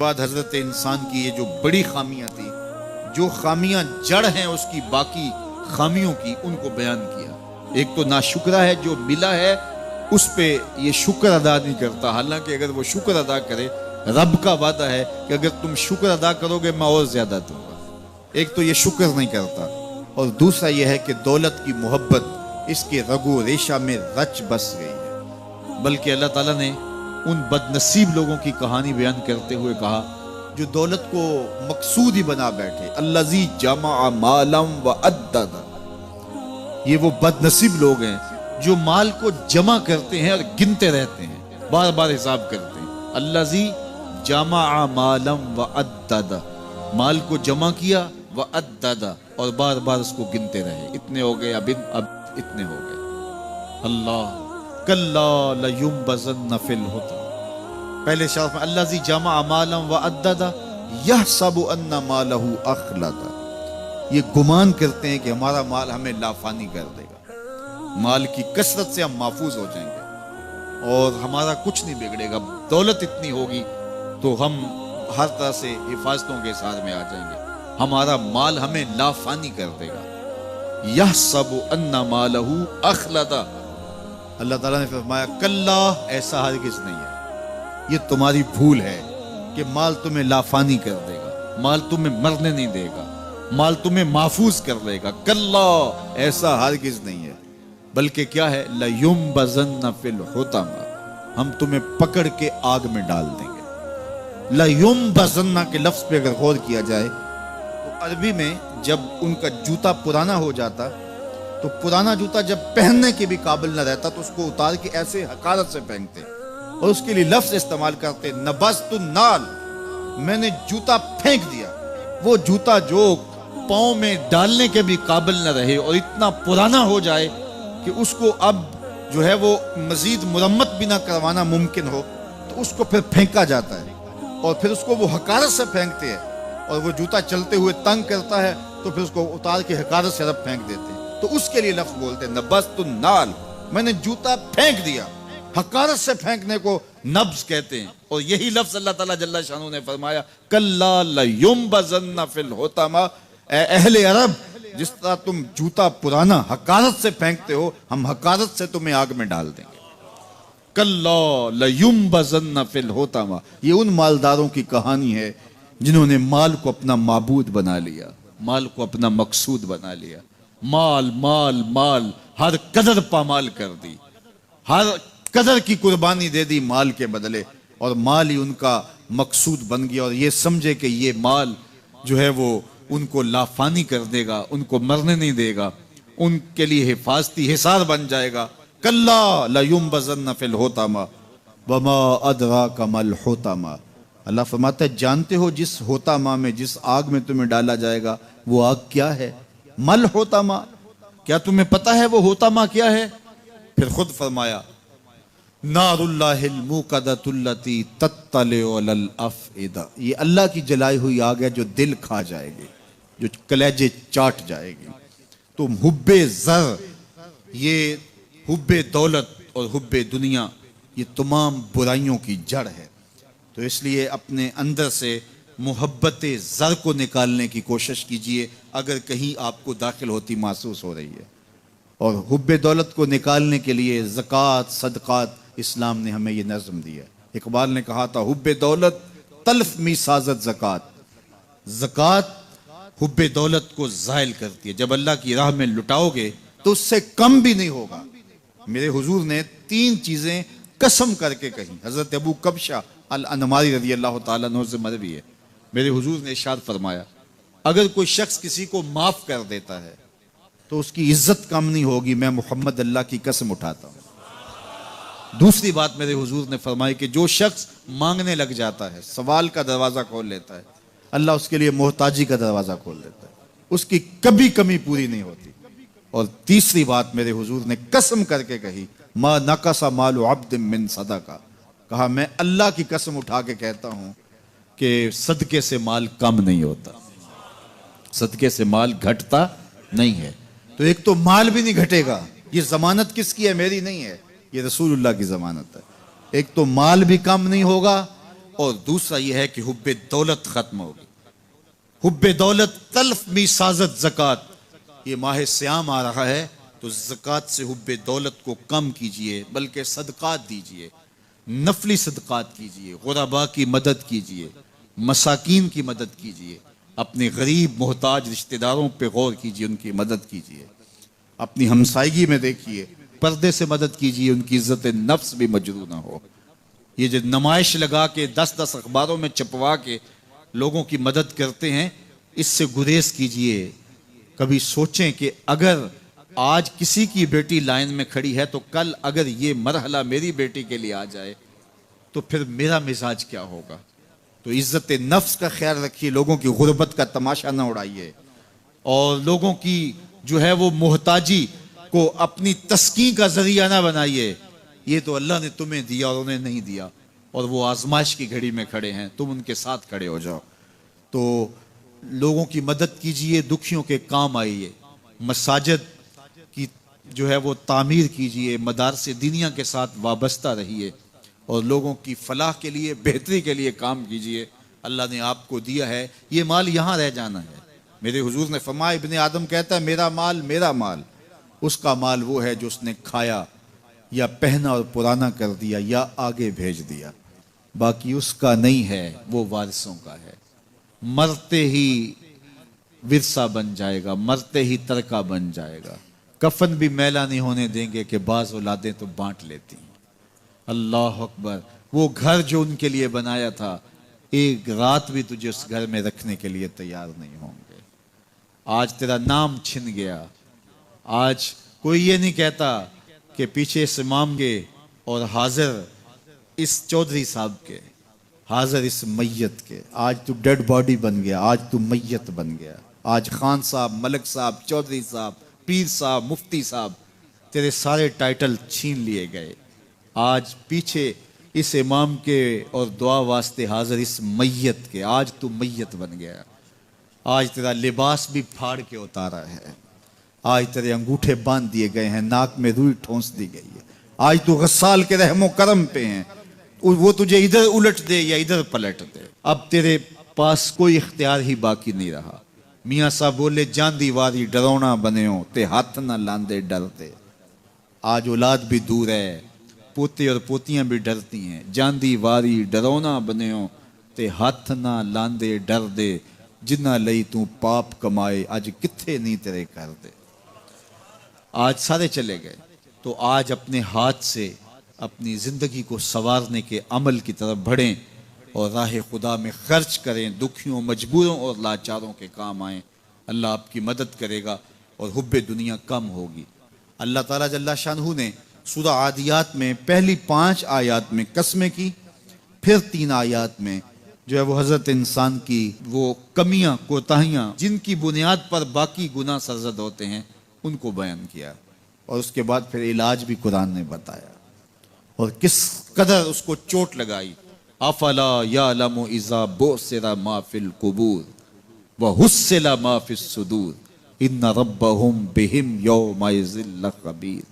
बाद हजरत इंसान की ये जो बड़ी खामियां थी, जो खामियां जड़ हैं उसकी बाकी खामियों की, उनको बयान किया। एक तो नाशुक्रा है, जो मिला है उस पे ये शुक्र अदा नहीं करता, हालांकि अगर वो शुक्र अदा करे, रब का वादा है कि अगर तुम शुक्र अदा करोगे मैं और ज्यादा दूंगा। एक तो ये शुक्र नहीं करता, और दूसरा यह है कि दौलत की मोहब्बत इसके रगो रेशा में रच बस गई है। बल्कि अल्लाह ताला ने उन बदनसीब लोगों की कहानी बयान करते हुए कहा जो दौलत को मकसूद ही बना बैठे, अल्लज़ी जमा मालम व अद्ददा। ये वो बदनसीब लोग हैं जो माल को जमा करते हैं और गिनते रहते हैं, बार बार हिसाब करते हैं। अल्लज़ी जमा मालम व अद्ददा, माल को जमा किया, व अद्ददा, और बार बार उसको गिनते रहे, इतने हो गए, अब इतने हो गए। अल्लाह कल्ला लयुम्बज़न्न फिल हुतम। पहले शर्फ में अल्लज़ी जमा मालम व अद्ददा यहसबु अन्ना मालहु अखलदा। ये गुमान करते हैं कि हमारा माल हमें लाफानी कर देगा, माल की कसरत से हम महफूज हो जाएंगे और हमारा कुछ नहीं बिगड़ेगा। दौलत इतनी होगी तो हम हर तरह से हिफाजतों के साथ में आ जाएंगे, हमारा माल हमें लाफानी कर देगा। यहसबु अन्ना मालहु अखलदा। अल्लाह ताला ने फरमाया कल्ला, ऐसा हरगिज़ नहीं है, ये तुम्हारी भूल है कि माल तुम्हें लाफानी कर देगा, माल तुम्हें मरने नहीं देगा, माल तुम्हें महफूज कर देगा। कल्ला, ऐसा हरगिज़ नहीं है, बल्कि क्या है, लयुम्बज़न्न फिल हुतम, हम तुम्हें पकड़ के आग में डाल देंगे। लयुम्बज़न्न के लफ्ज पे अगर गौर किया जाए तो अरबी में जब उनका जूता पुराना हो जाता, तो पुराना जूता जब पहनने के भी काबिल न रहता तो उसको उतार के ऐसे हकारत से फेंकते, और उसके लिए लफ्ज इस्तेमाल करते नबज़तु नाल, मैंने जूता फेंक दिया। वो जूता जो पाँव में डालने के भी काबिल न रहे और इतना पुराना हो जाए कि उसको अब जो है वो मजीद मुरम्मत भी ना करवाना मुमकिन हो, तो उसको फिर फेंका जाता है, और फिर उसको वो हकारत से फेंकते हैं, और वो जूता चलते हुए तंग करता है तो फिर उसको उतार के हकारत से रब फेंक देते हैं। तो उसके लिए लफ्ज बोलते हैं नबज़तु नाल, मैंने जूता फेंक दिया। हकारत से फेंकने को नब्ज कहते हैं, और यही लफ्ज अल्लाह ताला जल्ला शानू ने फरमाया कल्ला लयुम्बज़न्न फिल हुतम। अहले अरब, जिस तरह तुम जूता पुराना हकारत से फेंकते हो, हम हकारत से तुम्हें आग में डाल देंगे। कल्ला लयुम्बज़न्न फिल हुतम। ये उन मालदारों की कहानी है जिन्होंने माल को अपना माबूद बना लिया, माल को अपना मकसूद बना लिया। माल माल माल, हर कदर पामाल कर दी, हर कदर की कुर्बानी दे दी माल के बदले, और माल ही उनका मकसूद बन गया। और ये समझे कि ये माल जो है वो उनको लाफानी कर देगा, उनको मरने नहीं देगा, उनके लिए हिफाजती हिसार बन जाएगा। कल्ला लयुम्बज़न्न फिल हुतम वमा अदराका मल हुतम। अल्लाह फरमाता है, जानते हो जिस होतामा में, जिस आग में तुम्हें डाला जाएगा, वो आग क्या है? मल होतामा, क्या तुम्हें पता है वो होतामा क्या है? फिर खुद फरमाया नारुल्लाहिल मुक़द्दतुल्लती तत्तलिउ अलल अफ़इदा। ये अल्लाह की जलाई हुई आग है जो दिल खा जाएगी, जो कलेजे चाट जाएगी। तो हुब्बे ज़र, ये हुब्बे दौलत और हुब्बे दुनिया, ये तमाम बुराइयों की जड़ है। तो इसलिए अपने अंदर से मोहब्बत ज़र को निकालने की कोशिश कीजिए, अगर कहीं आपको दाखिल होती महसूस हो रही है। और हुब्बे दौलत को निकालने के लिए ज़कात सदक़ात इस्लाम ने हमें ये नज़म दिया। इकबाल ने कहा था, हुब्बे दौलत तल्फ मी साज़त ज़कात। ज़कात हुब्बे दौलत को ज़ाइल करती है, जब अल्लाह की राह में लुटाओगे तो उससे कम भी नहीं होगा। मेरे हुजूर ने 3 चीज़ें कसम करके कही। हज़रत अबू कब्शा अल अनमारी रज़ी अल्लाह ताला अन्हु से मरवी है, मेरे हुजूर ने इरशाद फरमाया, अगर कोई शख्स किसी को माफ कर देता है तो उसकी इज्जत कम नहीं होगी, मैं मोहम्मद अल्लाह की कसम उठाता हूँ। दूसरी बात मेरे हुजूर ने फरमाई कि जो शख्स मांगने लग जाता है, सवाल का दरवाजा खोल लेता है, अल्लाह उसके लिए मोहताजी का दरवाजा खोल देता है, उसकी कभी कमी पूरी नहीं होती। और तीसरी बात मेरे हुजूर ने कसम करके कही, मा नकसा मालु अब्दिन मिन सदका। कहा, मैं अल्लाह की कसम उठा के कहता हूं कि सदके से माल कम नहीं होता, सदके से माल घटता नहीं है। तो एक तो माल भी नहीं घटेगा, ये जमानत किसकी है? मेरी नहीं है, ये रसूलुल्लाह की जमानत है। एक तो माल भी कम नहीं होगा और दूसरा यह है कि हुब्बे दौलत खत्म होगी। हुब्बे दौलत तल्फ मी साजत ज़कात, ये माह सियाम आ रहा है तो ज़कात से हुब्बे दौलत को कम कीजिए, बल्कि सदकात दीजिए, नफली सदकात कीजिए, गुरबा की मदद कीजिए, मसाकीन की मदद कीजिए, अपने गरीब मोहताज रिश्तेदारों पे गौर कीजिए, उनकी मदद कीजिए, अपनी हमसायगी में देखिए, पर्दे से मदद कीजिए, उनकी इज्जत नफ्स भी मजरू ना हो। ये जो नुमाइश लगा के 10-10 अखबारों में छपवा के लोगों की मदद करते हैं, इससे गुरेज कीजिए। कभी सोचें कि अगर आज किसी की बेटी लाइन में खड़ी है तो कल अगर ये मरहला मेरी बेटी के लिए आ जाए तो फिर मेरा मिजाज क्या होगा। तो इज्जत नफ्स का ख्याल रखिए, लोगों की गुर्बत का तमाशा ना उड़ाइए, और लोगों की जो है वो मोहताजी को अपनी तस्कीन का जरिया ना बनाइए। ये तो अल्लाह ने तुम्हें दिया और उन्हें नहीं दिया, और वो आजमाइश की घड़ी में खड़े हैं, तुम उनके साथ खड़े हो जाओ। तो लोगों की मदद कीजिए, दुखियों के काम आइए, मसाजिद की जो है वो तामीर कीजिए, मदारसे दीनिया के साथ वाबस्ता रहिए और लोगों की फलाह के लिए, बेहतरी के लिए काम कीजिए। अल्लाह ने आपको दिया है, ये माल यहाँ रह जाना है। मेरे हुजूर ने फरमाया, इब्ने आदम कहता है मेरा माल मेरा माल, उसका माल वो है जो उसने खाया या पहना और पुराना कर दिया या आगे भेज दिया, बाकी उसका नहीं है, वो वारिसों का है। मरते ही विरसा बन जाएगा, मरते ही तरका बन जाएगा। कफन भी मैला नहीं होने देंगे कि बाज औलादें तो बांट लेती हैं। अल्लाह अकबर। वो घर जो उनके लिए बनाया था, एक रात भी तुझे उस घर में रखने के लिए तैयार नहीं होंगे। आज तेरा नाम छिन गया। आज कोई ये नहीं कहता कि पीछे इस इमाम के और हाजिर इस चौधरी साहब के, हाजिर इस मैयत के। आज तू डेड बॉडी बन गया, आज तू मैयत बन गया। आज खान साहब, मलक साहब, चौधरी साहब, पीर साहब, मुफ्ती साहब, तेरे सारे टाइटल छीन लिए गए। आज पीछे इस इमाम के और दुआ वास्ते हाजिर इस मैयत के, आज तू मैयत बन गया। आज तेरा लिबास भी फाड़ के उतारा है, आज तेरे अंगूठे बांध दिए गए हैं, नाक में रुई ठोंस दी गई है। आज तू गस्साल के रहमो करम पे हैं, वो तुझे इधर उलट दे या इधर पलट दे। अब तेरे पास कोई इख्तियार ही बाकी नहीं रहा। मियाँ साहब बोले, जांदी वारी डरौना बने हो ते हाथ ना लांदे डरते। आज औलाद भी दूर है, पोते और पोतियां भी डरती हैं। जांदी वारी डरौना बने हो ते हाथ ना लांदे डर दे, जिन्ना लई तू पाप कमाए आज किथे नहीं तेरे कर दे। आज सारे चले गए, तो आज अपने हाथ से अपनी ज़िंदगी को संवारने के अमल की तरफ बढ़ें और राह खुदा में खर्च करें, दुखियों, मजबूरों और लाचारों के काम आएँ। अल्लाह आपकी मदद करेगा और हुब्बे दुनिया कम होगी। अल्लाह ताला जल्ला शानहू ने सूरा आदियात में पहली 5 आयात में कसमें की, फिर 3 आयात में जो है वो हज़रत इंसान की वो कमियां, कोताहियां, जिनकी बुनियाद पर बाकी गुनाह सरजद होते हैं, उनको बयान किया। और उसके बाद फिर इलाज भी कुरान ने बताया और किस कदर उसको चोट लगाई। अफला यालमु इज़ा बुसिरा मा फिल कुबूर व हुस्सिला मा फिस सुदूर इन्ना रब्बहुम बिहिम यौमइज़िन लखबीर।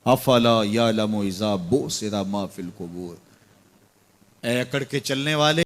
अफला यालमु इज़ा बुसिरा मा फिल कुबूर। ए अकड़ के चलने वाले,